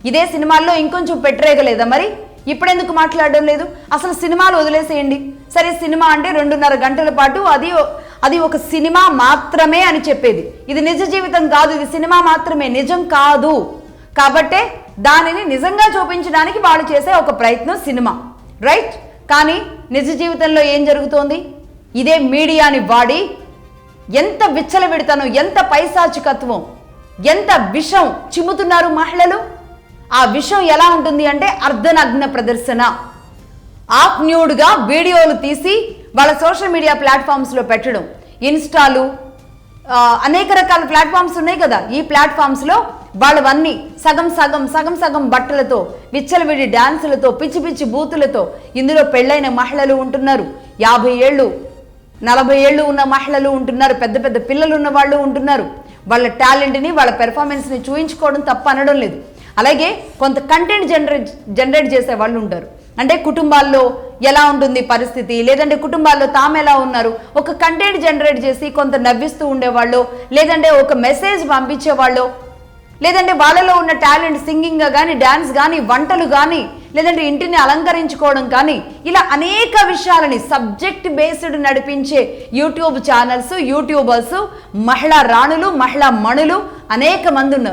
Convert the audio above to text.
ఇదే సినిమాల్లో ఇంకొంచెం పెట్టరేగలేదా మరి? ఇప్పుడెందుకు మాట్లాడడం లేదు? అసలు సినిమాలు వదిలేసేయండి. సరే, సినిమా అంటే 2.5 గంటల పాటు అది ఒక సినిమా మాత్రమే అని చెప్పేది. ఇది నిజ జీవితం కాదు, ఇది సినిమా మాత్రమే, నిజం కాదు. కాబట్టే దానిని నిజంగా చూపించడానికి వాళ్ళు చేసే ఒక ప్రయత్నం సినిమా, రైట్? కానీ నిజ జీవితంలో ఏం జరుగుతోంది? ఇదే మీడియాని వాడి ఎంత విచ్చలవిడతనం, ఎంత పైశాచికత్వం, ఎంత విషం చిమ్ముతున్నారు మహిళలు. ఆ విషయం ఎలా ఉంటుంది అంటే అర్ధనగ్న ప్రదర్శన, ఆఫ్ న్యూడ్గా వీడియోలు తీసి వాళ్ళ సోషల్ మీడియా ప్లాట్ఫామ్స్లో పెట్టడం. ఇన్స్టాలు, అనేక రకాల ప్లాట్ఫామ్స్ ఉన్నాయి కదా, ఈ ప్లాట్ఫామ్స్లో వాళ్ళవన్నీ సగం సగం బట్టలతో, విచ్చలవిడి డ్యాన్సులతో, పిచ్చి పిచ్చి బూతులతో. ఇందులో పెళ్ళైన మహిళలు ఉంటున్నారు, 50 ఏళ్ళు 40 ఏళ్ళు ఉన్న మహిళలు ఉంటున్నారు, పెద్ద పెద్ద పిల్లలు ఉన్న వాళ్ళు ఉంటున్నారు. వాళ్ళ టాలెంట్ని, వాళ్ళ పెర్ఫార్మెన్స్ని చూయించుకోవడం తప్ప అనడం లేదు. అలాగే కొంత కంటెంట్ జనరేట్ చేసే వాళ్ళు ఉంటారు. అంటే కుటుంబాల్లో ఎలా ఉంటుంది పరిస్థితి, లేదంటే కుటుంబాల్లో తాము ఎలా ఉన్నారు, ఒక కంటెంట్ జనరేట్ చేసి కొంత నవ్విస్తూ ఉండేవాళ్ళు, లేదంటే ఒక మెసేజ్ పంపించేవాళ్ళు, లేదంటే వాళ్ళలో ఉన్న టాలెంట్ సింగింగ్ కానీ, డ్యాన్స్ కానీ, వంటలు కానీ, లేదంటే ఇంటిని అలంకరించుకోవడం కానీ, ఇలా అనేక విషయాలని సబ్జెక్ట్ బేస్డ్ నడిపించే యూట్యూబ్ ఛానల్స్, యూట్యూబర్స్, మహిళా రాణులు, మహిళా మణులు అనేక మంది ఉన్నారు.